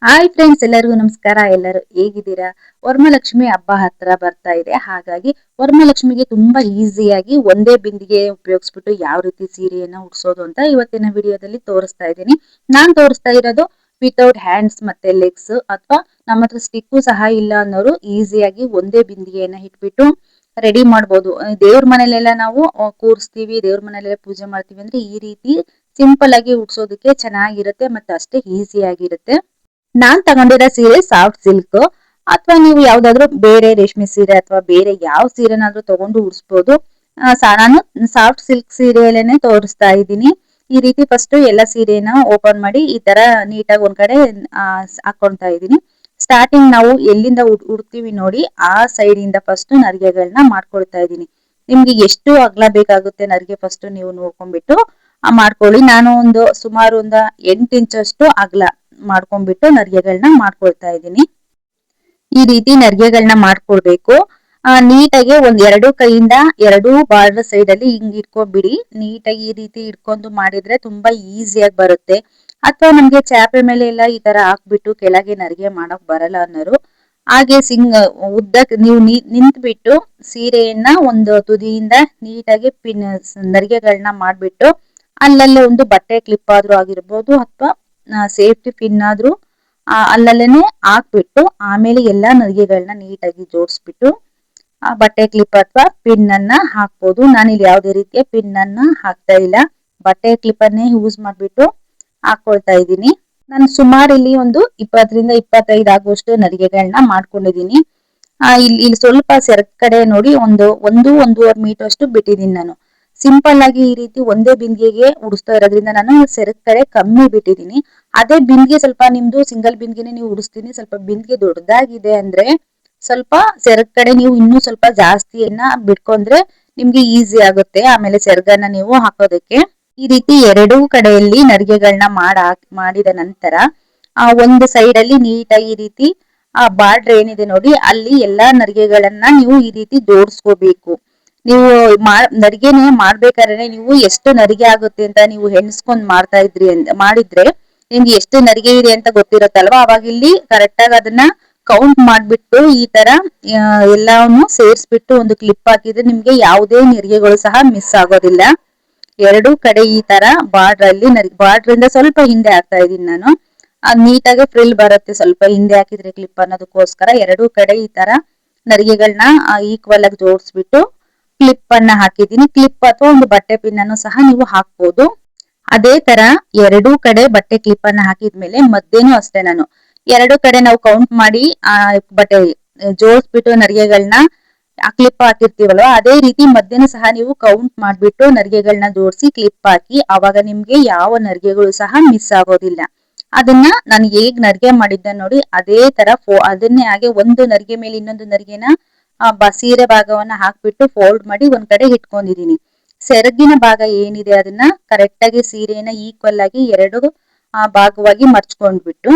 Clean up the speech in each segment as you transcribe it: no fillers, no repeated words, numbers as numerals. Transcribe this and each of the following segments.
Hi friends, ಎಲ್ಲರಿಗೂ ನಮಸ್ಕಾರ. ಎಲ್ಲರೂ ಹೇಗಿದ್ದೀರಾ? ವರಮಹಾಲಕ್ಷ್ಮಿ ಹಬ್ಬ ಹತ್ರ ಬರ್ತಾ ಇದೆ. ಹಾಗಾಗಿ ವರಮಹಾಲಕ್ಷ್ಮಿಗೆ ತುಂಬಾ ಈಸಿಯಾಗಿ ಒಂದೇ ಬಿಂದಿಗೆ ಉಪಯೋಗಿಸ್ಬಿಟ್ಟು ಯಾವ ರೀತಿ ಸೀರೆಯನ್ನ ಉಡ್ಸೋದು ಅಂತ ಇವತ್ತಿನ ವಿಡಿಯೋದಲ್ಲಿ ತೋರಿಸ್ತಾ ಇದ್ದೀನಿ. ನಾನ್ ತೋರಿಸ್ತಾ ಇರೋದು ವಿತೌಟ್ ಹ್ಯಾಂಡ್ಸ್ ಮತ್ತೆ ಲೆಗ್ಸ್, ಅಥವಾ ನಮ್ಮ ಹತ್ರ ಸ್ಟಿಕ್ಕು ಸಹ ಇಲ್ಲ ಅನ್ನೋರು ಈಸಿಯಾಗಿ ಒಂದೇ ಬಿಂದಿಗೆಯನ್ನ ಇಟ್ಬಿಟ್ಟು ರೆಡಿ ಮಾಡ್ಬೋದು. ದೇವ್ರ ಮನೇಲೆಲ್ಲ ನಾವು ಕೂರಿಸ್ತೀವಿ, ದೇವ್ರ ಮನೇಲೆಲ್ಲ ಪೂಜೆ ಮಾಡ್ತೀವಿ ಅಂದ್ರೆ ಈ ರೀತಿ ಸಿಂಪಲ್ ಆಗಿ ಉಡ್ಸೋದಕ್ಕೆ ಚೆನ್ನಾಗಿರುತ್ತೆ, ಮತ್ತೆ ಅಷ್ಟೇ ಈಸಿ ಆಗಿರುತ್ತೆ. ನಾನ್ ತಗೊಂಡಿರೋ ಸೀರೆ ಸಾಫ್ಟ್ ಸಿಲ್ಕ್, ಅಥವಾ ನೀವು ಯಾವ್ದಾದ್ರು ಬೇರೆ ರೇಷ್ಮೆ ಸೀರೆ ಅಥವಾ ಬೇರೆ ಯಾವ ಸೀರೆನಾದ್ರೂ ತಗೊಂಡು ಉಡ್ಸ್ಬೋದು. ನಾನು ಸಾಫ್ಟ್ ಸಿಲ್ಕ್ ಸೀರೆಯಲ್ಲೇನೆ ತೋರಿಸ್ತಾ ಇದ್ದೀನಿ. ಈ ರೀತಿ ಫಸ್ಟ್ ಎಲ್ಲ ಸೀರೆನ ಓಪನ್ ಮಾಡಿ ಈ ತರ ನೀಟಾಗಿ ಒಂದ್ ಕಡೆ ಹಾಕೊಳ್ತಾ ಇದ್ದೀನಿ. ಸ್ಟಾರ್ಟಿಂಗ್ ನಾವು ಎಲ್ಲಿಂದ ಉಡ್ತೀವಿ ನೋಡಿ, ಆ ಸೈಡ್ ಇಂದ ಫಸ್ಟ್ ನರಿಗೆಗಳನ್ನ ಮಾಡ್ಕೊಳ್ತಾ ಇದ್ದೀನಿ. ನಿಮ್ಗೆ ಎಷ್ಟು ಅಗಲ ಬೇಕಾಗುತ್ತೆ ನರಿಗೆ ಫಸ್ಟ್ ನೀವು ನೋಡ್ಕೊಂಡ್ಬಿಟ್ಟು ಮಾಡ್ಕೊಳ್ಳಿ. ನಾನು ಸುಮಾರು 8 ಇಂಚಷ್ಟು ಅಗಲ ಮಾಡ್ಕೊಂಡ್ಬಿಟ್ಟು ನರಿಗೆಗಳನ್ನ ಮಾಡ್ಕೊಳ್ತಾ ಇದ್ದೀನಿ. ಈ ರೀತಿ ನರಿಗೆಗಳನ್ನ ಮಾಡ್ಕೊಳ್ಬೇಕು. ನೀಟಾಗಿ ಒಂದ್ ಎರಡು ಕೈಯಿಂದ ಎರಡು ಬಾರ್ಡರ್ ಸೈಡ್ ಅಲ್ಲಿ ಹಿಂಗ್ ಇಟ್ಕೊಂಡ್ಬಿಡಿ. ನೀಟಾಗಿ ಈ ರೀತಿ ಇಟ್ಕೊಂಡು ಮಾಡಿದ್ರೆ ತುಂಬಾ ಈಸಿಯಾಗಿ ಬರುತ್ತೆ. ಅಥವಾ ನಮ್ಗೆ ಚಾಪೆ ಮೇಲೆ ಎಲ್ಲ ಈ ತರ ಹಾಕ್ಬಿಟ್ಟು ಕೆಳಗೆ ನರಿಗೆ ಮಾಡಕ್ ಬರಲ್ಲ ಅನ್ನೋರು ಹಾಗೆ ಉದ್ದಕ್ ನೀವು ನಿಂತ್ಬಿಟ್ಟು ಸೀರೆಯನ್ನ ಒಂದು ತುದಿಯಿಂದ ನೀಟಾಗಿ ನರಿಗೆಗಳನ್ನ ಮಾಡ್ಬಿಟ್ಟು ಅಲ್ಲಲ್ಲೇ ಒಂದು ಬಟ್ಟೆ ಕ್ಲಿಪ್ ಆದ್ರೂ ಆಗಿರ್ಬೋದು, ಅಥವಾ ಸೇಫ್ಟಿ ಪಿನ್ ಆದ್ರೂ ಅಲ್ಲಲ್ಲೇನೆ ಹಾಕ್ಬಿಟ್ಟು ಆಮೇಲೆ ಎಲ್ಲಾ ನರಿಗೆಗಳನ್ನ ನೀಟಾಗಿ ಜೋಡಿಸ್ಬಿಟ್ಟು ಆ ಬಟ್ಟೆ ಕ್ಲಿಪ್ ಅಥವಾ ಪಿನ್ ಅನ್ನ ಹಾಕ್ಬೋದು. ನಾನಿಲ್ಲಿ ಯಾವುದೇ ರೀತಿಯ ಪಿನ್ ಅನ್ನ ಹಾಕ್ತಾ ಇಲ್ಲ, ಬಟ್ಟೆ ಕ್ಲಿಪ್ ಅನ್ನೇ ಯೂಸ್ ಮಾಡ್ಬಿಟ್ಟು ಹಾಕೊಳ್ತಾ ಇದ್ದೀನಿ. ನಾನು ಸುಮಾರು ಇಲ್ಲಿ ಒಂದು 20ರಿಂದ 25 ಆಗುವಷ್ಟು ನರಿಗೆಗಳನ್ನ ಮಾಡ್ಕೊಂಡಿದೀನಿ. ಇಲ್ಲಿ ಸ್ವಲ್ಪ ಸೆರಗ್ ಕಡೆ ನೋಡಿ ಒಂದೂವರೆ ಮೀಟರ್ ಅಷ್ಟು ಬಿಟ್ಟಿದ್ದೀನಿ. ನಾನು ಸಿಂಪಲ್ ಆಗಿ ಈ ರೀತಿ ಒಂದೇ ಬಿಂದಿಗೆಗೆ ಉಡಿಸ್ತಾ ಇರೋದ್ರಿಂದ ನಾನು ಸೆರಗ್ ಕಡೆ ಕಮ್ಮಿ ಬಿಟ್ಟಿದ್ದೀನಿ. ಅದೇ ಬಿಂದಿಗೆ ಸ್ವಲ್ಪ ನಿಮ್ದು ಸಿಂಗಲ್ ಬಿಂದಿಗೆನೆ ನೀವು ಉಡಿಸ್ತೀನಿ, ಸ್ವಲ್ಪ ಬಿಂದಿಗೆ ದೊಡ್ಡದಾಗಿದೆ ಅಂದ್ರೆ ಸ್ವಲ್ಪ ಸೆರಗ್ ಕಡೆ ನೀವು ಇನ್ನೂ ಸ್ವಲ್ಪ ಜಾಸ್ತಿಯನ್ನ ಬಿಟ್ಕೊಂಡ್ರೆ ನಿಮ್ಗೆ ಈಸಿ ಆಗುತ್ತೆ ಆಮೇಲೆ ಸೆರಗನ್ನ ನೀವು ಹಾಕೋದಕ್ಕೆ. ಈ ರೀತಿ ಎರಡೂ ಕಡೆಯಲ್ಲಿ ನರಿಗೆಗಳನ್ನ ಮಾಡಿದ ನಂತರ ಒಂದು ಸೈಡ್ ಅಲ್ಲಿ ನೀಟಾಗಿ ಈ ರೀತಿ ಬಾರ್ಡರ್ ಏನಿದೆ ನೋಡಿ, ಅಲ್ಲಿ ಎಲ್ಲಾ ನರಿಗೆಗಳನ್ನ ನೀವು ಈ ರೀತಿ ಜೋಡಿಸ್ಕೋಬೇಕು. ನೀವು ನರಿಗೆನೆ ಮಾಡ್ಬೇಕಾದ್ರೆ ನೀವು ಎಷ್ಟು ನರಿಗೆ ಆಗುತ್ತೆ ಅಂತ ನೀವು ಹೆಣ್ಸ್ಕೊಂಡ್ ಮಾಡಿದ್ರೆ ನಿಮ್ಗೆ ಎಷ್ಟು ನರಿಗೆ ಇದೆ ಅಂತ ಗೊತ್ತಿರುತ್ತಲ್ವಾ. ಅವಾಗ ಇಲ್ಲಿ ಕರೆಕ್ಟ್ ಆಗಿ ಅದನ್ನ ಕೌಂಟ್ ಮಾಡ್ಬಿಟ್ಟು ಈ ತರ ಎಲ್ಲಾನು ಸೇರ್ಸ್ಬಿಟ್ಟು ಒಂದು ಕ್ಲಿಪ್ ಹಾಕಿದ್ರೆ ನಿಮ್ಗೆ ಯಾವುದೇ ನರಿಗೆಗಳು ಸಹ ಮಿಸ್ ಆಗೋದಿಲ್ಲ. ಎರಡೂ ಕಡೆ ಈ ತರ ಬಾರ್ಡರ್ ಇಂದ ಸ್ವಲ್ಪ ಹಿಂದೆ ಹಾಕ್ತಾ ಇದೀನಿ ನಾನು. ನೀಟಾಗಿ ಫ್ರಿಲ್ ಬರುತ್ತೆ ಸ್ವಲ್ಪ ಹಿಂದೆ ಹಾಕಿದ್ರೆ ಕ್ಲಿಪ್ ಅನ್ನೋದಕ್ಕೋಸ್ಕರ ಎರಡೂ ಕಡೆ ಈ ತರ ನರಿಗೆಗಳನ್ನ ಈಕ್ವಲ್ ಆಗಿ ಜೋಡಿಸ್ಬಿಟ್ಟು ಕ್ಲಿಪ್ ಅನ್ನ ಹಾಕಿದೀನಿ. ಕ್ಲಿಪ್ ಅಥವಾ ಒಂದು ಬಟ್ಟೆ ಪಿನ್ ಅನ್ನು ಸಹ ನೀವು ಹಾಕ್ಬೋದು. ಅದೇ ತರ ಎರಡೂ ಕಡೆ ಬಟ್ಟೆ ಕ್ಲಿಪ್ ಅನ್ನ ಹಾಕಿದ್ಮೇಲೆ ಮಧ್ಯೇನು ಅಷ್ಟೇ ನಾನು ಎರಡು ಕಡೆ ನಾವು ಕೌಂಟ್ ಮಾಡಿ ಬಟ್ಟೆ ಜೋಡಿಸ್ಬಿಟ್ಟು ನರಿಗೆಗಳನ್ನ ಕ್ಲಿಪ್ ಹಾಕಿರ್ತೀವಲ್ವ, ಅದೇ ರೀತಿ ಮಧ್ಯನೂ ಸಹ ನೀವು ಕೌಂಟ್ ಮಾಡ್ಬಿಟ್ಟು ನರಿಗೆಗಳನ್ನ ಜೋಡಿಸಿ ಕ್ಲಿಪ್ ಹಾಕಿ, ಅವಾಗ ನಿಮ್ಗೆ ಯಾವ ನರಿಗೆಗಳು ಸಹ ಮಿಸ್ ಆಗೋದಿಲ್ಲ. ಅದನ್ನ ನಾನು ಹೇಗ್ ನರಿಗೆ ಮಾಡಿದ್ದೆ ನೋಡಿ, ಅದೇ ತರ ಅದನ್ನೇ ಹಾಗೆ ಒಂದು ನರಿಗೆ ಮೇಲೆ ಇನ್ನೊಂದು ನರಿಗೆನ ಸೀರೆ ಭಾಗವನ್ನ ಹಾಕ್ಬಿಟ್ಟು ಫೋಲ್ಡ್ ಮಾಡಿ ಒಂದ್ ಕಡೆ ಇಟ್ಕೊಂಡಿದೀನಿ. ಸೆರಗಿನ ಭಾಗ ಏನಿದೆ ಅದನ್ನ ಕರೆಕ್ಟ್ ಆಗಿ ಸೀರೆನ ಈಕ್ವಲ್ ಆಗಿ ಎರಡು ಭಾಗವಾಗಿ ಮರ್ಚ್ಕೊಂಡ್ಬಿಟ್ಟು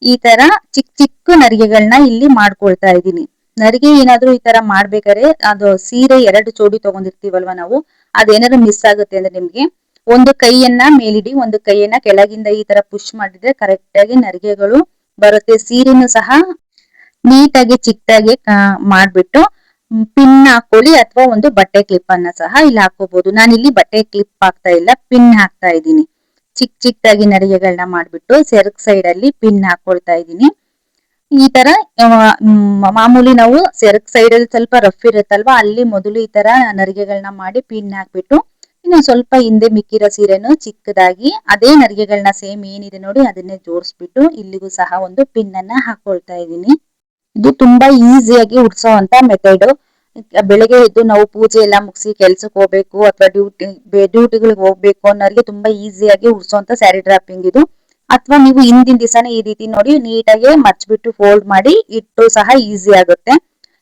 ಈ ತರ ಚಿಕ್ಕ ಚಿಕ್ಕ ನರಿಗೆಗಳನ್ನ ಇಲ್ಲಿ ಮಾಡ್ಕೊಳ್ತಾ ಇದ್ದೀನಿ. ನರಿಗೆ ಏನಾದ್ರೂ ಈ ತರ ಮಾಡ್ಬೇಕಾದ್ರೆ ಅದು ಸೀರೆ ಎರಡು ಜೋಡಿ ತಗೊಂಡಿರ್ತೀವಲ್ವಾ ನಾವು, ಅದೇನಾದ್ರು ಮಿಸ್ ಆಗುತ್ತೆ ಅಂದ್ರೆ ನಿಮ್ಗೆ ಒಂದು ಕೈಯನ್ನ ಮೇಲಿಡಿ, ಒಂದು ಕೈಯನ್ನ ಕೆಳಗಿಂದ ಈ ತರ ಪುಷ್ ಮಾಡಿದ್ರೆ ಕರೆಕ್ಟ್ ಆಗಿ ನರಿಗೆಗಳು ಬರುತ್ತೆ. ಸೀರೆನೂ ಸಹ ನೀಟಾಗಿ ಚಿಕ್ಕದಾಗಿ ಮಾಡ್ಬಿಟ್ಟು ಪಿನ್ ಹಾಕೊಳ್ಳಿ, ಅಥವಾ ಒಂದು ಬಟ್ಟೆ ಕ್ಲಿಪ್ ಅನ್ನ ಸಹ ಇಲ್ಲಿ ಹಾಕೋಬಹುದು. ನಾನಿಲ್ಲಿ ಬಟ್ಟೆ ಕ್ಲಿಪ್ ಹಾಕ್ತಾ ಇಲ್ಲ, ಪಿನ್ ಹಾಕ್ತಾ ಇದ್ದೀನಿ. ಚಿಕ್ಕದಾಗಿ ನರಿಗೆಗಳನ್ನ ಮಾಡ್ಬಿಟ್ಟು ಸೆರಗ್ ಸೈಡ್ ಅಲ್ಲಿ ಪಿನ್ ಹಾಕೊಳ್ತಾ ಇದ್ದೀನಿ. ಈ ತರ ಮಾಮೂಲಿ ನಾವು ಸೆರಗ್ ಸೈಡ್ ಅಲ್ಲಿ ಸ್ವಲ್ಪ ರಫ್ ಇರುತ್ತಲ್ವಾ, ಅಲ್ಲಿ ಮೊದಲು ಈ ತರ ನರಿಗೆಗಳನ್ನ ಮಾಡಿ ಪಿನ್ ಹಾಕ್ಬಿಟ್ಟು ಇನ್ನು ಸ್ವಲ್ಪ ಹಿಂದೆ ಮಿಕ್ಕಿರೋ ಸೀರೆನು ಚಿಕ್ಕದಾಗಿ ಅದೇ ನರಿಗೆಗಳನ್ನ ಸೇಮ್ ಏನಿದೆ ನೋಡಿ ಅದನ್ನೇ ಜೋಡಿಸ್ಬಿಟ್ಟು ಇಲ್ಲಿಗೂ ಸಹ ಒಂದು ಪಿನ್ ಅನ್ನ ಹಾಕೊಳ್ತಾ ಇದ್ದೀನಿ. ಇದು ತುಂಬಾ ಈಸಿಯಾಗಿ ಉಡ್ಸೋ ಅಂತ ಮೆಥಡ್. ಬೆಳಗ್ಗೆ ಎದ್ದು ನಾವು ಪೂಜೆ ಎಲ್ಲ ಮುಗಿಸಿ ಕೆಲ್ಸಕ್ಕೆ ಹೋಗ್ಬೇಕು ಅಥವಾ ಡ್ಯೂಟಿಗಳಿಗೆ ಹೋಗ್ಬೇಕು ಅನ್ನೋರಿಗೆ ತುಂಬಾ ಈಸಿಯಾಗಿ ಉಡ್ಸೋಂತ ಸ್ಯಾರಿ ಡ್ರಾಪಿಂಗ್ ಇದು. ಅಥವಾ ನೀವು ಹಿಂದಿನ ದಿವಸನೇ ಈ ರೀತಿ ನೋಡಿ ನೀಟಾಗಿ ಮರ್ಚ್ಬಿಟ್ಟು ಫೋಲ್ಡ್ ಮಾಡಿ ಇಟ್ಟು ಸಹ ಈಸಿ ಆಗುತ್ತೆ.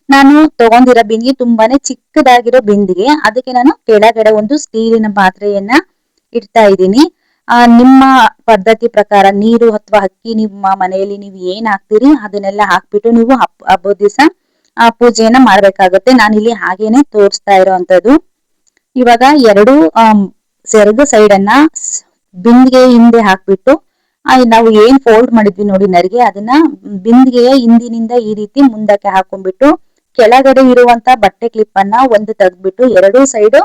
ನಾನು ತಗೊಂಡಿರೋ ಬಿಂದಿಗೆ ತುಂಬಾನೇ ಚಿಕ್ಕದಾಗಿರೋ ಬಿಂದಿಗೆ, ಅದಕ್ಕೆ ನಾನು ಕೆಳಗಡೆ ಒಂದು ಸ್ಟೀಲಿನ ಪಾತ್ರೆಯನ್ನ ಇಡ್ತಾ ಇದ್ದೀನಿ. ನಿಮ್ಮ ಪದ್ಧತಿ ಪ್ರಕಾರ ನೀರು ಅಥವಾ ಅಕ್ಕಿ ನಿಮ್ಮ ಮನೆಯಲ್ಲಿ ನೀವು ಏನ್ ಹಾಕ್ತೀರಿ ಅದನ್ನೆಲ್ಲ ಹಾಕ್ಬಿಟ್ಟು ನೀವು ಹಬ್ಬದ ದಿವಸ ಪೂಜೆಯನ್ನ ಮಾಡ್ಬೇಕಾಗುತ್ತೆ. ನಾನಿಲ್ಲಿ ಹಾಗೇನೆ ತೋರಿಸ್ತಾ ಇರೋವಂಥದ್ದು. ಇವಾಗ ಎರಡು ಸೆರಗು ಸೈಡ್ ಅನ್ನ ಬಿಂದಿಗೆ ಹಿಂದೆ ಹಾಕ್ಬಿಟ್ಟು ನಾವು ಏನ್ ಫೋಲ್ಡ್ ಮಾಡಿದ್ವಿ ನೋಡಿ ನರಿಗೆ, ಅದನ್ನ ಬಿಂದಿಗೆಯ ಹಿಂದಿನಿಂದ ಈ ರೀತಿ ಮುಂದಕ್ಕೆ ಹಾಕೊಂಡ್ಬಿಟ್ಟು ಕೆಳಗಡೆ ಇರುವಂತ ಬಟ್ಟೆ ಕ್ಲಿಪ್ ಅನ್ನ ಒಂದು ತೆಗ್ದ್ಬಿಟ್ಟು ಎರಡೂ ಸೈಡ್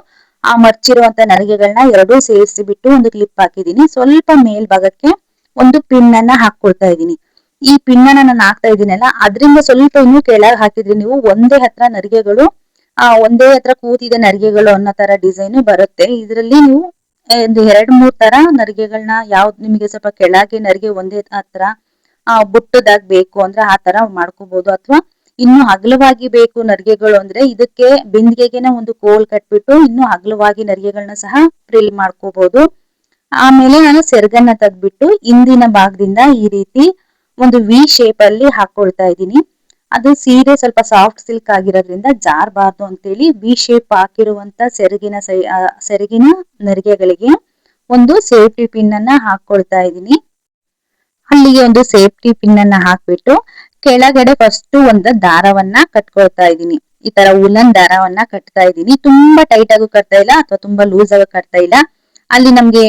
ಆ ಮರ್ಚಿರುವಂತ ನರಿಗೆಗಳನ್ನ ಎರಡೂ ಸೇರಿಸಿ ಬಿಟ್ಟು ಒಂದು ಕ್ಲಿಪ್ ಹಾಕಿದೀನಿ. ಸ್ವಲ್ಪ ಮೇಲ್ಭಾಗಕ್ಕೆ ಒಂದು ಪಿನ್ ಅನ್ನ ಹಾಕೊಳ್ತಾ ಇದೀನಿ. ಈ ಪಿನ್ ಅನ್ನ ನಾನು ಹಾಕ್ತಾ ಇದೀನಲ್ಲ, ಅದರಿಂದ ಸ್ವಲ್ಪ ಇನ್ನು ಕೆಳಗೆ ಹಾಕಿದ್ರೆ ನೀವು ಒಂದೇ ಹತ್ರ ನರಿಗೆಗಳು ಒಂದೇ ಹತ್ರ ಕೂತಿದೆ ನರಿಗೆಗಳು ಅನ್ನೋ ತರ ಡಿಸೈನ್ ಬರುತ್ತೆ. ಇದರಲ್ಲಿ ನೀವು ಒಂದು 2-3 ತರ ನರಿಗೆಗಳನ್ನ ಯಾವ್ದು ನಿಮಗೆ ಸ್ವಲ್ಪ ಕೆಳಗೆ ನರಿಗೆ ಒಂದೇ ಹತ್ರ ಬುಟ್ಟದಾಗ್ ಬೇಕು ಅಂದ್ರೆ ಆ ತರ ಮಾಡ್ಕೋಬಹುದು. ಅಥವಾ ಇನ್ನು ಅಗಲವಾಗಿ ಬೇಕು ನರಿಗೆಗಳು ಅಂದ್ರೆ ಇದಕ್ಕೆ ಬಿಂದಿಗೆಗೆನೆ ಒಂದು ಕೋಲ್ ಕಟ್ಬಿಟ್ಟು ಇನ್ನು ಅಗಲವಾಗಿ ನರಿಗೆಗಳನ್ನ ಸಹ ಫ್ರಿಲ್ ಮಾಡ್ಕೋಬಹುದು. ಆಮೇಲೆ ನಾನು ಸೆರಗನ್ನ ತೆಗ್ದ್ಬಿಟ್ಟು ಹಿಂದಿನ ಭಾಗದಿಂದ ಈ ರೀತಿ ಒಂದು ವಿ ಶೇಪ್ ಅಲ್ಲಿ ಹಾಕೊಳ್ತಾ ಇದ್ದೀನಿ. ಅದು ಸೀರೆ ಸ್ವಲ್ಪ ಸಾಫ್ಟ್ ಸಿಲ್ಕ್ ಆಗಿರೋದ್ರಿಂದ ಜಾರಬಾರ್ದು ಅಂತೇಳಿ ವಿ ಶೇಪ್ ಹಾಕಿರುವಂತ ಸೆರಗಿನ ನರಿಗೆಗಳಿಗೆ ಒಂದು ಸೇಫ್ಟಿ ಪಿನ್ ಅನ್ನ ಹಾಕೊಳ್ತಾ ಇದ್ದೀನಿ. ಅಲ್ಲಿಗೆ ಒಂದು ಸೇಫ್ಟಿ ಪಿನ್ ಅನ್ನ ಹಾಕ್ಬಿಟ್ಟು ಕೆಳಗಡೆ ಫಸ್ಟ್ ಒಂದು ದಾರವನ್ನ ಕಟ್ಕೊಳ್ತಾ ಇದ್ದೀನಿ. ಈ ತರ ಉಲನ್ ದಾರವನ್ನ ಕಟ್ತಾ ಇದ್ದೀನಿ. ತುಂಬಾ ಟೈಟ್ ಆಗು ಕಟ್ತಾ ಇಲ್ಲ ಅಥವಾ ತುಂಬಾ ಲೂಸ್ ಆಗಿ ಕಟ್ತಾ ಇಲ್ಲ. ಅಲ್ಲಿ ನಮ್ಗೆ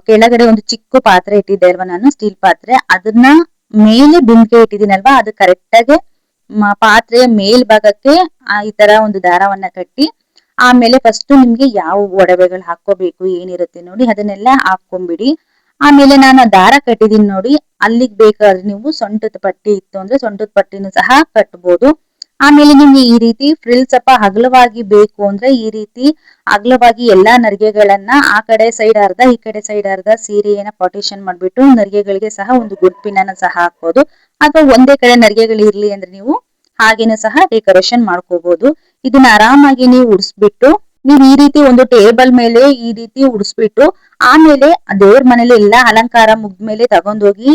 ಕೆಳಗಡೆ ಒಂದು ಚಿಕ್ಕ ಪಾತ್ರೆ ಇಟ್ಟಿದ್ದೆ ಅಲ್ವಾ ನಾನು, ಸ್ಟೀಲ್ ಪಾತ್ರೆ, ಅದನ್ನ ಮೇಲೆ ಬಿಂದಿಗೆ ಇಟ್ಟಿದ್ದೀನಲ್ವಾ, ಅದು ಕರೆಕ್ಟ್ ಆಗಿ ಪಾತ್ರೆಯ ಮೇಲ್ಭಾಗಕ್ಕೆ ಈ ತರ ಒಂದು ದಾರವನ್ನ ಕಟ್ಟಿ ಆಮೇಲೆ ಫಸ್ಟ್ ನಿಮ್ಗೆ ಯಾವ ಒಡವೆಗಳು ಹಾಕೋಬೇಕು ಏನಿರುತ್ತೆ ನೋಡಿ ಅದನ್ನೆಲ್ಲ ಹಾಕೊಂಡ್ಬಿಡಿ. ಆಮೇಲೆ ನಾನು ದಾರ ಕಟ್ಟಿದೀನಿ ನೋಡಿ, ಅಲ್ಲಿಗೆ ಬೇಕಾದ್ರೆ ನೀವು ಸೊಂಟದ ಪಟ್ಟಿ ಇತ್ತು ಅಂದ್ರೆ ಸೊಂಟದ ಪಟ್ಟಿನೂ ಸಹ ಕಟ್ಬೋದು. ಆಮೇಲೆ ನಿಮ್ಗೆ ಈ ರೀತಿ ಫ್ರಿಲ್ ಸ್ವಲ್ಪ ಅಗಲವಾಗಿ ಬೇಕು ಅಂದ್ರೆ ಈ ರೀತಿ ಅಗಲವಾಗಿ ಎಲ್ಲಾ ನರಿಗೆಗಳನ್ನ ಆ ಕಡೆ ಸೈಡ್ ಅರ್ಧ ಈ ಕಡೆ ಸೈಡ್ ಅರ್ಧ ಸೀರೆಯನ್ನ ಪಾರ್ಟಿಷನ್ ಮಾಡ್ಬಿಟ್ಟು ನರಿಗೆಗಳಿಗೆ ಸಹ ಒಂದು ಗುಡ್ ಪಿನ್ ಅನ್ನ ಸಹ ಹಾಕ್ಬೋದು. ಅಥವಾ ಒಂದೇ ಕಡೆ ನರಿಗೆಗಳು ಇರ್ಲಿ ಅಂದ್ರೆ ನೀವು ಹಾಗೇನೆ ಸಹ ಡೆಕೋರೇಷನ್ ಮಾಡ್ಕೋಬಹುದು. ಇದನ್ನ ಆರಾಮಾಗಿ ನೀವು ಉಡ್ಸ್ಬಿಟ್ಟು ನೀವು ಈ ರೀತಿ ಒಂದು ಟೇಬಲ್ ಮೇಲೆ ಈ ರೀತಿ ಉಡ್ಸ್ಬಿಟ್ಟು ಆಮೇಲೆ ದೇವ್ರ ಮನೇಲಿ ಎಲ್ಲಾ ಅಲಂಕಾರ ಮುಗ್ದ್ಮೇಲೆ ತಗೊಂಡೋಗಿ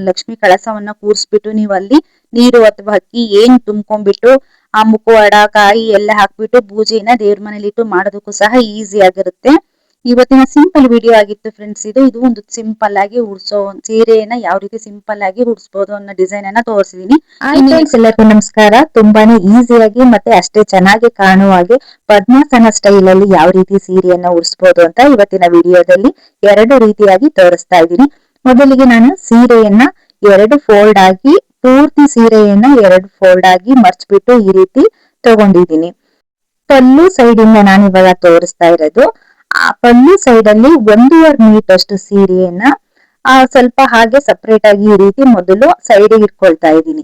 ಲಕ್ಷ್ಮಿ ಕಳಸವನ್ನ ಕೂರ್ಸ್ಬಿಟ್ಟು ನೀವು ಅಲ್ಲಿ ನೀರು ಅಥವಾ ಅಕ್ಕಿ ಏನ್ ತುಂಬ್ಕೊಂಡ್ಬಿಟ್ಟು ಆ ಮುಖವಾಡ ಕಾಯಿ ಎಲ್ಲ ಹಾಕ್ಬಿಟ್ಟು ಪೂಜೆನ ದೇವ್ರ ಮನೇಲಿ ಇಟ್ಟು ಮಾಡೋದಕ್ಕೂ ಸಹ ಈಸಿ ಆಗಿರುತ್ತೆ. ಇವತ್ತಿನ ಸಿಂಪಲ್ ವಿಡಿಯೋ ಆಗಿತ್ತು ಫ್ರೆಂಡ್ಸ್. ಇದು ಒಂದು ಸಿಂಪಲ್ ಆಗಿ ಉಡ್ಸೋ ಸೀರೆಯನ್ನ ಯಾವ ರೀತಿ ಸಿಂಪಲ್ ಆಗಿ ಉಡ್ಸ್ಬೋದು ಅನ್ನೋ ಡಿಸೈನ್ ಅನ್ನ ತೋರಿಸಿದೀನಿ. ಎಲ್ಲರಿಗೂ ನಮಸ್ಕಾರ. ತುಂಬಾನೇ ಈಸಿಯಾಗಿ ಮತ್ತೆ ಅಷ್ಟೇ ಚೆನ್ನಾಗಿ ಕಾಣುವ ಹಾಗೆ ಪದ್ಮಾಸನ ಸ್ಟೈಲ್ ಅಲ್ಲಿ ಯಾವ ರೀತಿ ಸೀರೆಯನ್ನ ಉಡ್ಸ್ಬೋದು ಅಂತ ಇವತ್ತಿನ ವಿಡಿಯೋದಲ್ಲಿ 2 ರೀತಿಯಾಗಿ ತೋರಿಸ್ತಾ ಇದ್ದೀನಿ. ಮೊದಲಿಗೆ ನಾನು ಸೀರೆಯನ್ನ 2 ಫೋಲ್ಡ್ ಆಗಿ ಪೂರ್ತಿ ಸೀರೆಯನ್ನ 2 ಫೋಲ್ಡ್ ಆಗಿ ಮರ್ಚ್ಬಿಟ್ಟು ಈ ರೀತಿ ತಗೊಂಡಿದ್ದೀನಿ. ಪಲ್ಲು ಸೈಡ್ ಇಂದ ನಾನು ಇವಾಗ ತೋರಿಸ್ತಾ ಇರೋದು. ಆ ಪಲ್ಲು ಸೈಡ್ ಅಲ್ಲಿ 1.5 ಮೀಟರ್ ಅಷ್ಟು ಸೀರೆಯನ್ನ ಸ್ವಲ್ಪ ಹಾಗೆ ಸಪರೇಟ್ ಆಗಿ ಈ ರೀತಿ ಮೊದಲು ಸೈಡ್ ಇಟ್ಕೊಳ್ತಾ ಇದ್ದೀನಿ.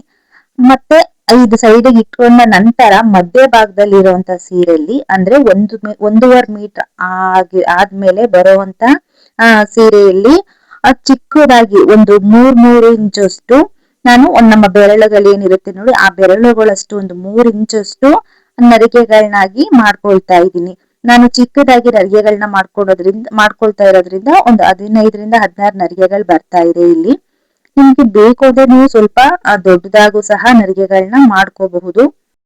ಮತ್ತೆ ಇದು ಸೈಡ್ ಇಟ್ಕೊಂಡ ನಂತರ ಮಧ್ಯ ಭಾಗದಲ್ಲಿ ಇರುವಂತ ಸೀರೆಯಲ್ಲಿ ಅಂದ್ರೆ 1.5 ಮೀಟರ್ ಆದ್ಮೇಲೆ ಬರುವಂತ ಸೀರೆಯಲ್ಲಿ ಚಿಕ್ಕದಾಗಿ ಒಂದು 3 ಇಂಚಷ್ಟು ನಾನು ನಮ್ಮ ಬೆರಳುಗಳು ಏನಿರುತ್ತೆ ನೋಡಿ ಆ ಬೆರಳುಗಳಷ್ಟು ಒಂದು 3 ಇಂಚಷ್ಟು ನರಿಗೆಗಳನ್ನಾಗಿ ಮಾಡ್ಕೊಳ್ತಾ ಇದ್ದೀನಿ. ನಾನು ಚಿಕ್ಕದಾಗಿ ನರಿಗೆಗಳನ್ನ ಮಾಡ್ಕೊಳ್ತಾ ಇರೋದ್ರಿಂದ ಒಂದು 15-16 ನರಿಗೆಗಳು ಬರ್ತಾ ಇದೆ ಇಲ್ಲಿ. ನಿಮ್ಗೆ ಬೇಕು ಅಂದ್ರೆ ನೀವು ಸ್ವಲ್ಪ ದೊಡ್ಡದಾಗೂ ಸಹ ನರಿಗೆಗಳನ್ನ ಮಾಡ್ಕೋಬಹುದು.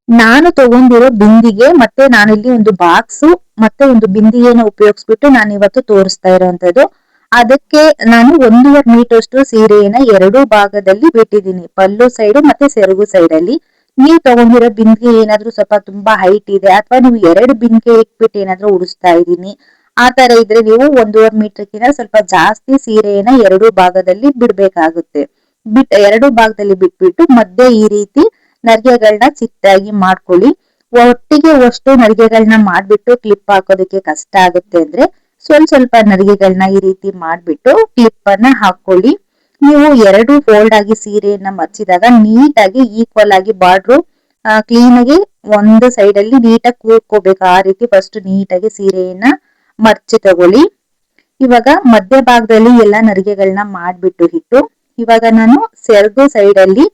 ನಾನು ತಗೊಂಡಿರೋ ಬಿಂದಿಗೆ ಮತ್ತೆ ನಾನಿಲ್ಲಿ ಒಂದು ಬಾಕ್ಸ್ ಮತ್ತೆ ಒಂದು ಬಿಂದಿಗೆನ ಉಪಯೋಗಿಸ್ಬಿಟ್ಟು ನಾನು ಇವತ್ತು ತೋರಿಸ್ತಾ ಇರೋಂಥದ್ದು. ಅದಕ್ಕೆ ನಾನು 1.5 ಮೀಟರ್ ಅಷ್ಟು ಸೀರೆಯನ್ನ 2 ಭಾಗದಲ್ಲಿ ಬಿಟ್ಟಿದ್ದೀನಿ, ಪಲ್ಲು ಸೈಡ್ ಮತ್ತೆ ಸೆರಗು ಸೈಡ್ ಅಲ್ಲಿ. ನೀವು ತಗೊಂಡಿರೋ ಬಿಂದಿಗೆ ಏನಾದ್ರೂ ಸ್ವಲ್ಪ ತುಂಬಾ ಹೈಟ್ ಇದೆ ಅಥವಾ ನೀವು 2 ಬಿಂದಿಗೆ ಇಟ್ಬಿಟ್ಟು ಏನಾದ್ರೂ ಉಡಿಸ್ತಾ ಇದ್ದೀನಿ ಆ ತರ ಇದ್ರೆ ನೀವು 1.5 ಮೀಟರ್ಗಿಂತ ಸ್ವಲ್ಪ ಜಾಸ್ತಿ ಸೀರೆಯನ್ನ 2 ಭಾಗದಲ್ಲಿ ಬಿಡ್ಬೇಕಾಗುತ್ತೆ. 2 ಭಾಗದಲ್ಲಿ ಬಿಟ್ಬಿಟ್ಟು ಮಧ್ಯೆ ಈ ರೀತಿ ನರಿಗೆಗಳನ್ನ ಚಿಕ್ಕದಾಗಿ ಮಾಡ್ಕೊಳ್ಳಿ. ಒಟ್ಟಿಗೆ ಅಷ್ಟು ನರಿಗೆಗಳನ್ನ ಮಾಡ್ಬಿಟ್ಟು ಕ್ಲಿಪ್ ಹಾಕೋದಕ್ಕೆ ಕಷ್ಟ ಆಗುತ್ತೆ ಅಂದ್ರೆ ಸ್ವಲ್ಪ ನರಿಗೆಗಳನ್ನ ಈ ರೀತಿ ಮಾಡ್ಬಿಟ್ಟು ಕ್ಲಿಪ್ ಅನ್ನ ಹಾಕೊಳ್ಳಿ. ನೀವು 2 ಫೋಲ್ಡ್ ಆಗಿ ಸೀರೆಯನ್ನ ಮರ್ಚಿದಾಗ ನೀಟಾಗಿ ಈಕ್ವಲ್ ಆಗಿ ಬಾರ್ಡ್ರು ಕ್ಲೀನ್ ಆಗಿ ಒಂದು ಸೈಡ್ ಅಲ್ಲಿ ನೀಟಾಗಿ ಕೂರ್ಕೋಬೇಕು. ಆ ರೀತಿ ಫಸ್ಟ್ ನೀಟಾಗಿ ಸೀರೆಯನ್ನ ಮರ್ಚಿ ತಗೊಳ್ಳಿ. ಇವಾಗ ಮಧ್ಯ ಭಾಗದಲ್ಲಿ ಎಲ್ಲಾ ನರಿಗೆಗಳನ್ನ ಮಾಡ್ಬಿಟ್ಟು ಇಟ್ಟು ಇವಾಗ ನಾನು ಸೆರಗು ಸೈಡ್ ಅಲ್ಲಿ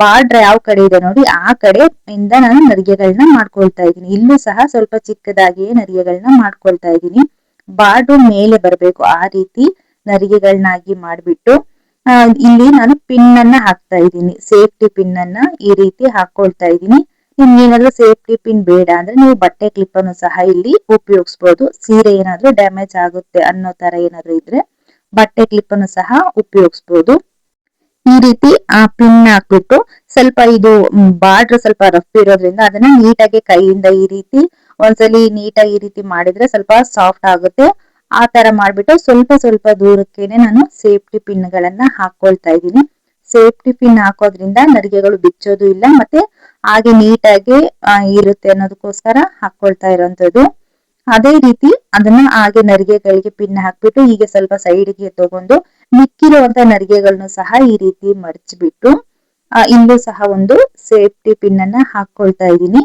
ಬಾರ್ಡ್ರ್ ಯಾವ ಕಡೆ ಇದೆ ನೋಡಿ ಆ ಕಡೆ ಇಂದ ನಾನು ನರಿಗೆಗಳನ್ನ ಮಾಡ್ಕೊಳ್ತಾ ಇದ್ದೀನಿ. ಇಲ್ಲೂ ಸಹ ಸ್ವಲ್ಪ ಚಿಕ್ಕದಾಗಿಯೇ ನರಿಗೆಗಳನ್ನ ಮಾಡ್ಕೊಳ್ತಾ ಇದ್ದೀನಿ. ಬಾರ್ಡ್ರ್ ಮೇಲೆ ಬರಬೇಕು ಆ ರೀತಿ ನರಿಗೆಗಳನ್ನಾಗಿ ಮಾಡ್ಬಿಟ್ಟು ಇಲ್ಲಿ ನಾನು ಪಿನ್ ಅನ್ನ ಹಾಕ್ತಾ ಇದ್ದೀನಿ. ಸೇಫ್ಟಿ ಪಿನ್ ಅನ್ನ ಈ ರೀತಿ ಹಾಕೊಳ್ತಾ ಇದ್ದೀನಿ. ನಿಮ್ಗೆ ಏನಾದ್ರೂ ಸೇಫ್ಟಿ ಪಿನ್ ಬೇಡ ಅಂದ್ರೆ ನೀವು ಬಟ್ಟೆ ಕ್ಲಿಪ್ ಅನ್ನು ಸಹ ಇಲ್ಲಿ ಉಪಯೋಗಿಸಬಹುದು. ಸೀರೆ ಏನಾದ್ರೂ ಡ್ಯಾಮೇಜ್ ಆಗುತ್ತೆ ಅನ್ನೋ ತರ ಏನಾದ್ರೂ ಇದ್ರೆ ಬಟ್ಟೆ ಕ್ಲಿಪ್ ಅನ್ನು ಸಹ ಉಪಯೋಗಿಸಬಹುದು. ಈ ರೀತಿ ಪಿನ್ ಹಾಕ್ಬಿಟ್ಟು ಸ್ವಲ್ಪ ಇದು ಬಾರ್ಡ್ರ್ ಸ್ವಲ್ಪ ರಫ್ ಇರೋದ್ರಿಂದ ಅದನ್ನ ನೀಟಾಗಿ ಕೈಯಿಂದ ಈ ರೀತಿ ಒಂದ್ಸಲಿ ನೀಟಾಗಿ ಈ ರೀತಿ ಮಾಡಿದ್ರೆ ಸ್ವಲ್ಪ ಸಾಫ್ಟ್ ಆಗುತ್ತೆ. ಆ ತರ ಮಾಡ್ಬಿಟ್ಟು ಸ್ವಲ್ಪ ಸ್ವಲ್ಪ ದೂರಕ್ಕೇನೆ ನಾನು ಸೇಫ್ಟಿ ಪಿನ್ ಗಳನ್ನ ಹಾಕೊಳ್ತಾ ಇದ್ದೀನಿ. ಸೇಫ್ಟಿ ಪಿನ್ ಹಾಕೋದ್ರಿಂದ ನರಿಗೆಗಳು ಬಿಚ್ಚೋದು ಇಲ್ಲ, ಮತ್ತೆ ಹಾಗೆ ನೀಟಾಗಿ ಇರುತ್ತೆ ಅನ್ನೋದಕ್ಕೋಸ್ಕರ ಹಾಕೊಳ್ತಾ ಇರೋಂಥದ್ದು. ಅದೇ ರೀತಿ ಅದನ್ನ ಹಾಗೆ ನರಿಗೆಗಳಿಗೆ ಪಿನ್ ಹಾಕ್ಬಿಟ್ಟು ಹೀಗೆ ಸ್ವಲ್ಪ ಸೈಡ್ಗೆ ತಗೊಂಡು ಮಿಕ್ಕಿರುವಂತ ನರಿಗೆಗಳನ್ನು ಸಹ ಈ ರೀತಿ ಮಡಚ್ಬಿಟ್ಟು ಇಲ್ಲೂ ಸಹ ಒಂದು ಸೇಫ್ಟಿ ಪಿನ್ ಅನ್ನ ಹಾಕೊಳ್ತಾ ಇದ್ದೀನಿ.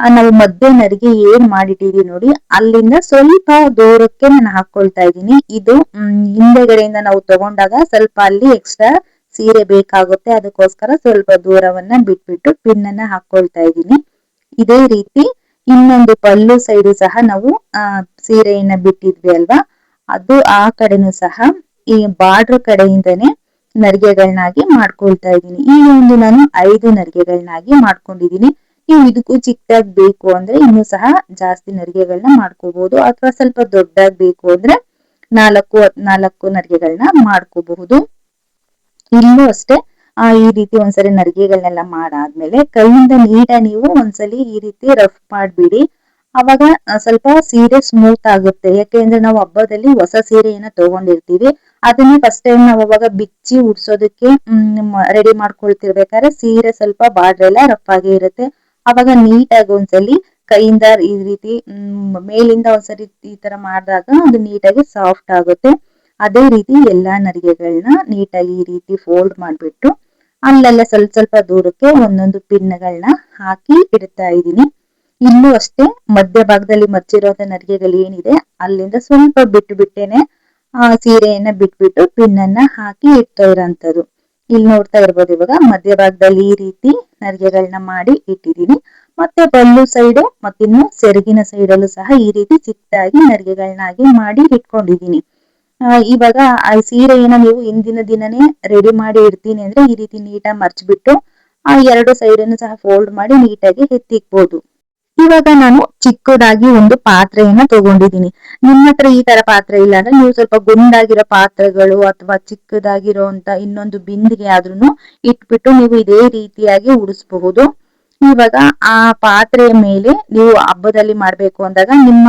ನಾವು ಮಧ್ಯೆ ನರಿಗೆ ಏನ್ ಮಾಡಿಟ್ಟಿದೀವಿ ನೋಡಿ, ಅಲ್ಲಿಂದ ಸ್ವಲ್ಪ ದೂರಕ್ಕೆ ನಾನು ಹಾಕೊಳ್ತಾ ಇದ್ದೀನಿ. ಇದು ಹಿಂದೆಗಡೆಯಿಂದ ನಾವು ತಗೊಂಡಾಗ ಸ್ವಲ್ಪ ಅಲ್ಲಿ ಎಕ್ಸ್ಟ್ರಾ ಸೀರೆ ಬೇಕಾಗುತ್ತೆ, ಅದಕ್ಕೋಸ್ಕರ ಸ್ವಲ್ಪ ದೂರವನ್ನ ಬಿಟ್ಬಿಟ್ಟು ಪಿನ್ ಅನ್ನ ಹಾಕೊಳ್ತಾ ಇದ್ದೀನಿ. ಇದೇ ರೀತಿ ಇನ್ನೊಂದು ಪಲ್ಲು ಸೈಡು ಸಹ ನಾವು ಸೀರೆಯನ್ನ ಬಿಟ್ಟಿದ್ವಿ ಅಲ್ವಾ, ಅದು ಆ ಕಡೆನೂ ಸಹ ಈ ಬಾರ್ಡರ್ ಕಡೆಯಿಂದನೇ ನರಿಗೆಗಳನ್ನಾಗಿ ಮಾಡ್ಕೊಳ್ತಾ ಇದ್ದೀನಿ. ಈ ಒಂದು ನಾನು 5 ನರಿಗೆಗಳನ್ನಾಗಿ ಮಾಡ್ಕೊಂಡಿದ್ದೀನಿ. ನೀವು ಇದಕ್ಕೂ ಚಿಕ್ಕದಾಗಿ ಬೇಕು ಅಂದ್ರೆ ಇನ್ನೂ ಸಹ ಜಾಸ್ತಿ ನರಿಗೆಗಳನ್ನ ಮಾಡ್ಕೋಬಹುದು, ಅಥವಾ ಸ್ವಲ್ಪ ದೊಡ್ಡದಾಗಿ ಬೇಕು ಅಂದ್ರೆ 4 ನರಿಗೆಗಳನ್ನ ಮಾಡ್ಕೋಬಹುದು. ಇಲ್ಲೂ ಅಷ್ಟೇ ಈ ರೀತಿ ಒಂದ್ಸರಿ ನರಿಗೆಗಳನ್ನೆಲ್ಲ ಮಾಡಾದ್ಮೇಲೆ ಕೈಯಿಂದ ನೀಟಾಗಿ ನೀವು ಒಂದ್ಸಲಿ ಈ ರೀತಿ ರಫ್ ಮಾಡ್ಬಿಡಿ. ಅವಾಗ ಸ್ವಲ್ಪ ಸೀರೆ ಸ್ಮೂತ್ ಆಗುತ್ತೆ. ಯಾಕೆಂದ್ರೆ ನಾವು ಹಬ್ಬದಲ್ಲಿ ಹೊಸ ಸೀರೆಯನ್ನ ತಗೊಂಡಿರ್ತೀವಿ, ಅದನ್ನ ಫಸ್ಟ್ ಟೈಮ್ ನಾವು ಅವಾಗ ಬಿಚ್ಚಿ ಉಡ್ಸೋದಕ್ಕೆ ರೆಡಿ ಮಾಡ್ಕೊಳ್ತಿರ್ಬೇಕಾದ್ರೆ ಸೀರೆ ಸ್ವಲ್ಪ ಬಾರ್ಡರ್ ಎಲ್ಲ ರಫ್ ಆಗಿ ಇರುತ್ತೆ. ಅವಾಗ ನೀಟಾಗಿ ಒಂದ್ಸಲಿ ಕೈಯಿಂದ ಈ ರೀತಿ ಮೇಲಿಂದ ಒಂದ್ಸರಿ ಈ ತರ ಮಾಡಿದಾಗ ಅದು ನೀಟಾಗಿ ಸಾಫ್ಟ್ ಆಗುತ್ತೆ. ಅದೇ ರೀತಿ ಎಲ್ಲಾ ನರಿಗೆಗಳನ್ನ ನೀಟಾಗಿ ಈ ರೀತಿ ಫೋಲ್ಡ್ ಮಾಡ್ಬಿಟ್ಟು ಅಲ್ಲೆಲ್ಲ ಸ್ವಲ್ಪ ಸ್ವಲ್ಪ ದೂರಕ್ಕೆ ಒಂದೊಂದು ಪಿನ್ಗಳನ್ನ ಹಾಕಿ ಇಡ್ತಾ ಇದ್ದೀನಿ. ಇಲ್ಲೂ ಅಷ್ಟೇ ಮಧ್ಯ ಭಾಗದಲ್ಲಿ ಮರ್ಚಿರುವಂತ ನರಿಗೆಗಳು ಏನಿದೆ ಅಲ್ಲಿಂದ ಸ್ವಲ್ಪ ಬಿಟ್ಟು ಬಿಟ್ಟೇನೆ ಸೀರೆಯನ್ನ ಬಿಟ್ಬಿಟ್ಟು ಪಿನ್ ಅನ್ನ ಹಾಕಿ ಇಡ್ತಾ ಇರೋಂಥದ್ದು. ಇಲ್ಲಿ ನೋಡ್ತಾ ಇರ್ಬೋದು, ಇವಾಗ ಮಧ್ಯ ಭಾಗದಲ್ಲಿ ಈ ರೀತಿ ನರಿಗೆಗಳನ್ನ ಮಾಡಿ ಇಟ್ಟಿದ್ದೀನಿ. ಮತ್ತೆ ಪಲ್ಲು ಸೈಡು ಮತ್ತಿನ್ನು ಸೆರಗಿನ ಸೈಡಲ್ಲೂ ಸಹ ಈ ರೀತಿ ಚಿಕ್ಕದಾಗಿ ನರಿಗೆಗಳನ್ನಾಗಿ ಮಾಡಿ ಇಟ್ಕೊಂಡಿದ್ದೀನಿ. ಇವಾಗ ಆ ಸೀರೆಯನ್ನ ನೀವು ಹಿಂದಿನ ದಿನನೇ ರೆಡಿ ಮಾಡಿ ಇಡ್ತೀನಿ ಅಂದ್ರೆ ಈ ರೀತಿ ನೀಟಾಗಿ ಮರ್ಚ್ಬಿಟ್ಟು ಆ 2 ಸೈಡನ್ನು ಸಹ ಫೋಲ್ಡ್ ಮಾಡಿ ನೀಟಾಗಿ ಎತ್ತಿಕ್ಬೋದು. ಇವಾಗ ನಾನು ಚಿಕ್ಕದಾಗಿ ಒಂದು ಪಾತ್ರೆಯನ್ನ ತಗೊಂಡಿದ್ದೀನಿ. ನಿಮ್ಮ ಹತ್ರ ಈ ತರ ಪಾತ್ರೆ ಇಲ್ಲ ಅಂದ್ರೆ ನೀವು ಸ್ವಲ್ಪ ಗುಂಡಾಗಿರೋ ಪಾತ್ರೆಗಳು ಅಥವಾ ಚಿಕ್ಕದಾಗಿರೋಂತ ಇನ್ನೊಂದು ಬಿಂದಿಗೆ ಆದ್ರೂ ಇಟ್ಬಿಟ್ಟು ನೀವು ಇದೇ ರೀತಿಯಾಗಿ ಉಡಿಸಬಹುದು. ಇವಾಗ ಆ ಪಾತ್ರೆಯ ಮೇಲೆ ನೀವು ಹಬ್ಬದಲ್ಲಿ ಮಾಡ್ಬೇಕು ಅಂದಾಗ ನಿಮ್ಮ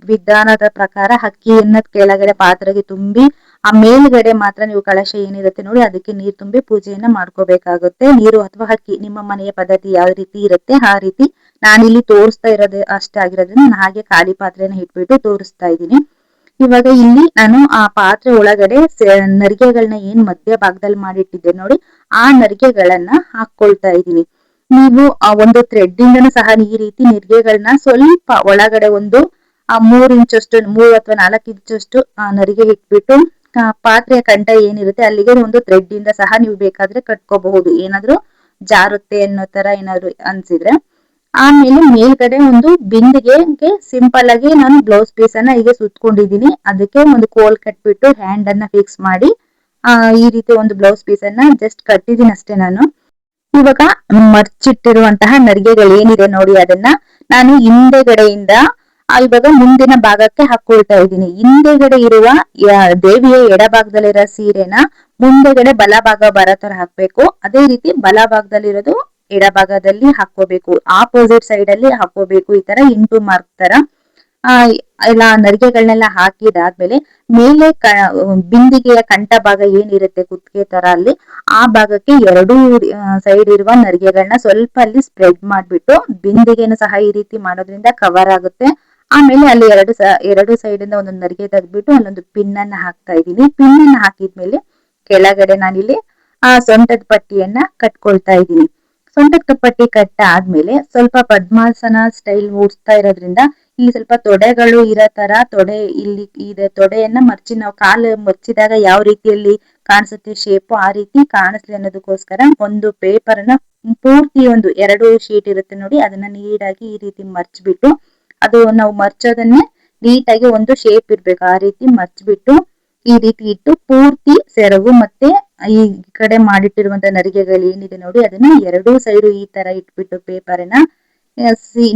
ವಿಧಾನದ ಪ್ರಕಾರ ಅಕ್ಕಿಯನ್ನ ಕೆಳಗಡೆ ಪಾತ್ರೆಗೆ ತುಂಬಿ ಆ ಮೇಲ್ಗಡೆ ಮಾತ್ರ ನೀವು ಕಳಶ ಏನಿರುತ್ತೆ ನೋಡಿ ಅದಕ್ಕೆ ನೀರು ತುಂಬಿ ಪೂಜೆಯನ್ನ ಮಾಡ್ಕೋಬೇಕಾಗುತ್ತೆ. ನೀರು ಅಥವಾ ಅಕ್ಕಿ ನಿಮ್ಮ ಮನೆಯ ಪದ್ಧತಿ ಯಾವ ರೀತಿ ಇರುತ್ತೆ ಆ ರೀತಿ. ನಾನಿಲ್ಲಿ ತೋರಿಸ್ತಾ ಇರೋದು ಅಷ್ಟೇ ಆಗಿರೋದ್ರಿಂದ ನಾನು ಹಾಗೆ ಖಾಲಿ ಪಾತ್ರೆನ ಇಟ್ಬಿಟ್ಟು ತೋರಿಸ್ತಾ ಇದ್ದೀನಿ. ಇವಾಗ ಇಲ್ಲಿ ನಾನು ಆ ಪಾತ್ರೆ ಒಳಗಡೆ ನರಿಗೆಗಳನ್ನ ಏನ್ ಮಧ್ಯ ಭಾಗದಲ್ಲಿ ಮಾಡಿಟ್ಟಿದ್ದೆ ನೋಡಿ ಆ ನರಿಗೆಗಳನ್ನ ಹಾಕೊಳ್ತಾ ಇದ್ದೀನಿ. ನೀವು ಒಂದು ಥ್ರೆಡ್ ಇಂದನೂ ಸಹ ಈ ರೀತಿ ನರಿಗೆಗಳನ್ನ ಸ್ವಲ್ಪ ಒಳಗಡೆ ಒಂದು 3 ಇಂಚಷ್ಟು 3 ಅಥವಾ 4 ಇಂಚಷ್ಟು ನರಿಗೆ ಇಟ್ಬಿಟ್ಟು ಪಾತ್ರೆಯ ಕಂಠ ಏನಿರುತ್ತೆ ಅಲ್ಲಿಗೆ ಒಂದು ಥ್ರೆಡ್ ಇಂದ ಸಹ ನೀವು ಬೇಕಾದ್ರೆ ಕಟ್ಕೋಬಹುದು, ಏನಾದ್ರೂ ಜಾರುತ್ತೆ ಅನ್ನೋ ತರ ಏನಾದ್ರು ಅನ್ಸಿದ್ರೆ. ಆಮೇಲೆ ಮೇಲ್ಗಡೆ ಒಂದು ಬಿಂದಿಗೆಗೆ ಸಿಂಪಲ್ ಆಗಿ ನಾನು ಬ್ಲೌಸ್ ಪೀಸ್ ಅನ್ನ ಹೀಗೆ ಸುತ್ಕೊಂಡಿದ್ದೀನಿ. ಅದಕ್ಕೆ ಒಂದು ಕೋಲ್ ಕಟ್ಬಿಟ್ಟು ಹ್ಯಾಂಡ್ ಅನ್ನ ಫಿಕ್ಸ್ ಮಾಡಿ ಈ ರೀತಿ ಒಂದು ಬ್ಲೌಸ್ ಪೀಸ್ ಅನ್ನ ಜಸ್ಟ್ ಕಟ್ಟಿದೀನಿ ಅಷ್ಟೇ ನಾನು. ಇವಾಗ ಮರ್ಚಿಟ್ಟಿರುವಂತಹ ನರಿಗೆಗಳು ಏನಿದೆ ನೋಡಿ ಅದನ್ನ ನಾನು ಹಿಂದೆಗಡೆಯಿಂದ ಇವಾಗ ಮುಂದಿನ ಭಾಗಕ್ಕೆ ಹಾಕೊಳ್ತಾ ಇದ್ದೀನಿ. ಹಿಂದೆಗಡೆ ಇರುವ ದೇವಿಯ ಎಡಭಾಗದಲ್ಲಿರೋ ಸೀರೆನ ಮುಂದೆಗಡೆ ಬಲಭಾಗ ಬರೋ ತರ ಹಾಕ್ಬೇಕು. ಅದೇ ರೀತಿ ಬಲಭಾಗದಲ್ಲಿರೋದು ಎಡಭಾಗದಲ್ಲಿ ಹಾಕೋಬೇಕು, ಆಪೋಸಿಟ್ ಸೈಡ್ ಅಲ್ಲಿ ಹಾಕೋಬೇಕು. ಈ ತರ ಇಂಟು ಮಾರ್ಕ್ ತರ ಎಲ್ಲ ನರಿಗೆಗಳನ್ನೆಲ್ಲ ಹಾಕಿದಾದ್ಮೇಲೆ ಮೇಲೆ ಬಿಂದಿಗೆಯ ಕಂಠ ಭಾಗ ಏನಿರುತ್ತೆ ಕುತ್ತಿಗೆ ತರ ಅಲ್ಲಿ ಆ ಭಾಗಕ್ಕೆ 2 ಸೈಡ್ ಇರುವ ನರಿಗೆಗಳನ್ನ ಸ್ವಲ್ಪ ಅಲ್ಲಿ ಸ್ಪ್ರೆಡ್ ಮಾಡ್ಬಿಟ್ಟು ಬಿಂದಿಗೆನು ಸಹ ಈ ರೀತಿ ಮಾಡೋದ್ರಿಂದ ಕವರ್ ಆಗುತ್ತೆ. ಆಮೇಲೆ ಅಲ್ಲಿ ಎರಡು ಸೈಡ್ ಇಂದ ಒಂದೊಂದು ನರಿಗೆ ತೆಗೆದ್ಬಿಟ್ಟು ಅಲ್ಲೊಂದು ಪಿನ್ ಅನ್ನ ಹಾಕ್ತಾ ಇದ್ದೀನಿ. ಪಿನ್ ಅನ್ನ ಹಾಕಿದ್ಮೇಲೆ ಕೆಳಗಡೆ ನಾನಿಲ್ಲಿ ಸೊಂಟದ ಪಟ್ಟಿಯನ್ನ ಕಟ್ಕೊಳ್ತಾ ಇದ್ದೀನಿ. ಸೊಂಟದ ಪಟ್ಟಿ ಕಟ್ಟ ಆದ್ಮೇಲೆ ಸ್ವಲ್ಪ ಪದ್ಮಾಸನ ಸ್ಟೈಲ್ ಓಡಿಸ್ತಾ ಇರೋದ್ರಿಂದ ಇಲ್ಲಿ ಸ್ವಲ್ಪ ತೊಡೆಗಳು ಇರೋ ತರ ತೊಡೆ ಇಲ್ಲಿ ಇದೆ. ತೊಡೆಯನ್ನ ಮರ್ಚಿ ನಾವು ಕಾಲು ಮರ್ಚಿದಾಗ ಯಾವ ರೀತಿಯಲ್ಲಿ ಕಾಣಿಸುತ್ತೆ ಶೇಪ್ ಆ ರೀತಿ ಕಾಣಿಸ್ಲಿ ಅನ್ನೋದಕ್ಕೋಸ್ಕರ ಒಂದು ಪೇಪರ್ ಅನ್ನ ಪೂರ್ತಿ ಒಂದು 2 ಶೀಟ್ ಇರುತ್ತೆ ನೋಡಿ ಅದನ್ನ ನೀಟಾಗಿ ಈ ರೀತಿ ಮರ್ಚ್ಬಿಟ್ಟು ಅದು ನಾವು ಮರ್ಚೋದನ್ನೇ ನೀಟಾಗಿ ಒಂದು ಶೇಪ್ ಇರ್ಬೇಕು ಆ ರೀತಿ ಮರ್ಚ್ಬಿಟ್ಟು ಈ ರೀತಿ ಇಟ್ಟು ಪೂರ್ತಿ ಸೆರಗು ಮತ್ತೆ ಈ ಕಡೆ ಮಾಡಿಟ್ಟಿರುವಂತ ನರಿಗೆಗಳು ಏನಿದೆ ನೋಡಿ ಅದನ್ನ 2 ಸೈಡು ಈ ತರ ಇಟ್ಬಿಟ್ಟು ಪೇಪರ್ನ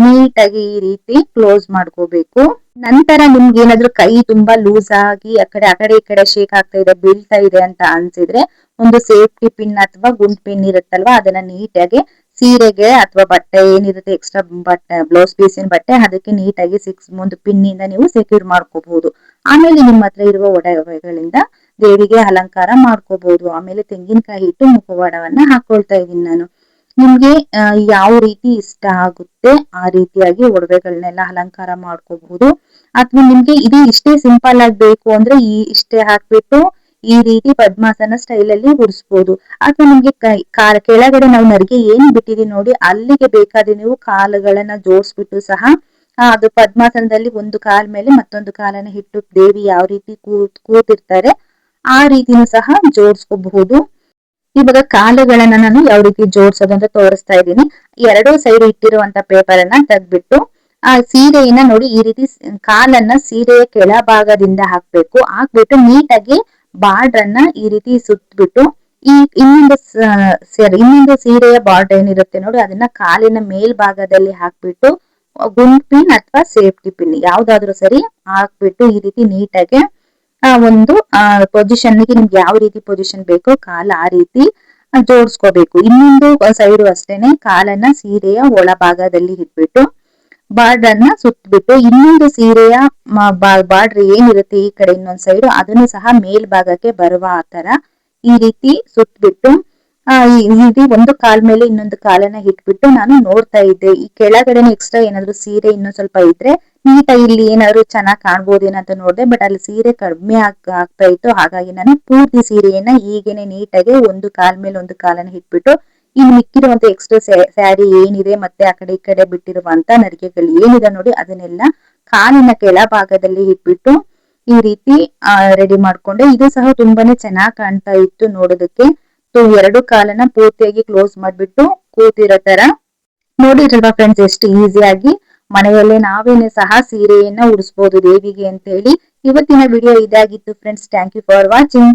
ನೀಟಾಗಿ ಈ ರೀತಿ ಕ್ಲೋಸ್ ಮಾಡ್ಕೋಬೇಕು. ನಂತರ ನಿಮ್ಗೆ ಏನಾದ್ರು ಕೈ ತುಂಬಾ ಲೂಸ್ ಆಗಿ ಆ ಕಡೆ ಈ ಕಡೆ ಶೇಕ್ ಆಗ್ತಾ ಇದೆ ಬೀಳ್ತಾ ಇದೆ ಅಂತ ಅನ್ಸಿದ್ರೆ ಒಂದು ಸೇಫ್ಟಿ ಪಿನ್ ಅಥವಾ ಗುಂಡ್ ಪಿನ್ ಇರುತ್ತಲ್ವಾ ಅದನ್ನ ನೀಟಾಗಿ ಸೀರೆಗೆ ಅಥವಾ ಬಟ್ಟೆ ಏನಿರುತ್ತೆ ಎಕ್ಸ್ಟ್ರಾ ಬಟ್ಟೆ ಬ್ಲೌಸ್ ಪೀಸಿನ ಬಟ್ಟೆ ಅದಕ್ಕೆ ನೀಟಾಗಿ ಒಂದು ಪಿನ್ ಇಂದ ನೀವು ಸೆಕ್ಯೂರ್ ಮಾಡ್ಕೋಬಹುದು. ಆಮೇಲೆ ನಿಮ್ಮ ಹತ್ರ ಇರುವ ಒಡವೆಗಳಿಂದ ದೇವಿಗೆ ಅಲಂಕಾರ ಮಾಡ್ಕೋಬಹುದು. ಆಮೇಲೆ ತೆಂಗಿನಕಾಯಿ ಇಟ್ಟು ಮುಖವಾಡವನ್ನ ಹಾಕೊಳ್ತಾ ಇದೀನಿ ನಾನು. ನಿಮ್ಗೆ ಯಾವ ರೀತಿ ಇಷ್ಟ ಆಗುತ್ತೆ ಆ ರೀತಿಯಾಗಿ ಒಡವೆಗಳನ್ನೆಲ್ಲ ಅಲಂಕಾರ ಮಾಡ್ಕೋಬಹುದು. ಅಥವಾ ನಿಮ್ಗೆ ಇದು ಇಷ್ಟೇ ಸಿಂಪಲ್ ಆಗಿ ಬೇಕು ಅಂದ್ರೆ ಇಷ್ಟೇ ಹಾಕ್ಬಿಟ್ಟು ಈ ರೀತಿ ಪದ್ಮಾಸನ ಸ್ಟೈಲ್ ಅಲ್ಲಿ ಉಡಿಸ್ಬೋದು. ಅಥವಾ ನಿಮ್ಗೆ ಕೆಳಗಡೆ ನಾವು ನರಿಗೆ ಏನ್ ಬಿಟ್ಟಿದೀವಿ ನೋಡಿ, ಅಲ್ಲಿಗೆ ಬೇಕಾದ್ರೆ ನೀವು ಕಾಲುಗಳನ್ನ ಜೋಡಿಸ್ಬಿಟ್ಟು ಸಹ ಅದು ಪದ್ಮಾಸನದಲ್ಲಿ ಒಂದು ಕಾಲ್ ಮೇಲೆ ಮತ್ತೊಂದು ಕಾಲನ್ನ ಇಟ್ಟು ದೇವಿ ಯಾವ ರೀತಿ ಕೂತಿರ್ತಾರೆ ಆ ರೀತಿನೂ ಸಹ ಜೋಡಿಸ್ಕೋಬಹುದು. ಇವಾಗ ಕಾಲುಗಳನ್ನ ನಾನು ಯಾವ ರೀತಿ ಜೋಡಿಸೋದು ಅಂತ ತೋರಿಸ್ತಾ ಇದ್ದೀನಿ. ಎರಡೂ ಸೈಡ್ ಇಟ್ಟಿರುವಂತ ಪೇಪರ್ ಅನ್ನ ತೆಗ್ದ್ಬಿಟ್ಟು ಆ ಸೀರೆಯನ್ನ ನೋಡಿ ಈ ರೀತಿ ಕಾಲನ್ನ ಸೀರೆಯ ಕೆಳಭಾಗದಿಂದ ಹಾಕ್ಬಿಟ್ಟು ನೀಟಾಗಿ ಬಾರ್ಡರ್ ಅನ್ನ ಈ ರೀತಿ ಸುತ್ತಬಿಟ್ಟು ಈ ಇನ್ನೊಂದು ಸೀರೆಯ ಬಾರ್ಡರ್ ಏನಿರುತ್ತೆ ನೋಡಿ ಅದನ್ನ ಕಾಲಿನ ಮೇಲ್ಭಾಗದಲ್ಲಿ ಹಾಕ್ಬಿಟ್ಟು ಗುಂಡ್ ಪಿನ್ ಅಥವಾ ಸೇಫ್ಟಿ ಪಿನ್ ಯಾವ್ದಾದ್ರು ಸರಿ ಹಾಕ್ಬಿಟ್ಟು ಈ ರೀತಿ ನೀಟಾಗಿ ಒಂದು ಪೊಸಿಷನ್ಗೆ ನಿಮ್ಗೆ ಯಾವ ರೀತಿ ಪೊಸಿಷನ್ ಬೇಕೋ ಕಾಲ ಆ ರೀತಿ ಜೋಡಿಸ್ಕೋಬೇಕು. ಇನ್ನೊಂದು ಸೈಡು ಅಷ್ಟೇನೆ ಕಾಲನ್ನ ಸೀರೆಯ ಒಳಭಾಗದಲ್ಲಿ ಇಟ್ಬಿಟ್ಟು ಬಾರ್ಡರ್ ಅನ್ನ ಸುತ್ತಬಿಟ್ಟು ಇನ್ನೊಂದು ಸೀರೆಯ ಬಾರ್ಡರ್ ಏನಿರುತ್ತೆ ಈ ಕಡೆ ಇನ್ನೊಂದ್ ಸೈಡ್ ಅದನ್ನು ಸಹ ಮೇಲ್ಭಾಗಕ್ಕೆ ಬರುವ ತರ ಈ ರೀತಿ ಸುತ್ತಬಿಟ್ಟು ಈ ರೀತಿ ಒಂದು ಕಾಲ್ ಮೇಲೆ ಇನ್ನೊಂದು ಕಾಲನ್ನ ಇಟ್ಬಿಟ್ಟು ನಾನು ನೋಡ್ತಾ ಇದ್ದೆ. ಈ ಕೆಳಗಡೆ ಎಕ್ಸ್ಟ್ರಾ ಏನಾದ್ರು ಸೀರೆ ಇನ್ನೊಂದ್ ಸ್ವಲ್ಪ ಇದ್ರೆ ನೀಟಾಗಿ ಇಲ್ಲಿ ಏನಾದ್ರು ಚೆನ್ನಾಗಿ ಕಾಣ್ಬೋದೇನಂತ ನೋಡ್ದೆ. ಬಟ್ ಅಲ್ಲಿ ಸೀರೆ ಕಡಿಮೆ ಆಗ್ತಾ ಇತ್ತು. ಹಾಗಾಗಿ ನಾನು ಪೂರ್ತಿ ಸೀರೆಯನ್ನ ಹೀಗೇನೆ ನೀಟಾಗಿ ಒಂದು ಕಾಲ್ ಮೇಲೆ ಒಂದು ಕಾಲನ್ನ ಇಟ್ಬಿಟ್ಟು ಇನ್ನು ಮಿಕ್ಕಿರುವಂತ ಎಕ್ಸ್ಟ್ರಾ ಸ್ಯಾರಿ ಏನಿದೆ ಮತ್ತೆ ಆ ಕಡೆ ಈ ಕಡೆ ಬಿಟ್ಟಿರುವಂತ ನರಿಗೆಗಳು ಏನಿದೆ ನೋಡಿ ಅದನ್ನೆಲ್ಲ ಕಾಲಿನ ಕೆಳಭಾಗದಲ್ಲಿ ಇಟ್ಬಿಟ್ಟು ಈ ರೀತಿ ರೆಡಿ ಮಾಡ್ಕೊಂಡೆ. ಇದು ಸಹ ತುಂಬಾನೇ ಚೆನ್ನಾಗಿ ಕಾಣ್ತಾ ಇತ್ತು ನೋಡೋದಕ್ಕೆ. ಎರಡು ಕಾಲನ್ನ ಪೂರ್ತಿಯಾಗಿ ಕ್ಲೋಸ್ ಮಾಡ್ಬಿಟ್ಟು ಕೂತಿರೋ ತರ ನೋಡಿರಲ್ವಾ ಫ್ರೆಂಡ್ಸ್, ಎಷ್ಟು ಈಸಿಯಾಗಿ ಮನೆಯಲ್ಲೇ ನಾವೇನೆ ಸಹ ಸೀರೆಯನ್ನ ಉಡಿಸ್ಬೋದು ದೇವಿಗೆ ಅಂತ ಹೇಳಿ. ಇವತ್ತಿನ ವಿಡಿಯೋ ಇದಾಗಿತ್ತು friends. Thank you for watching.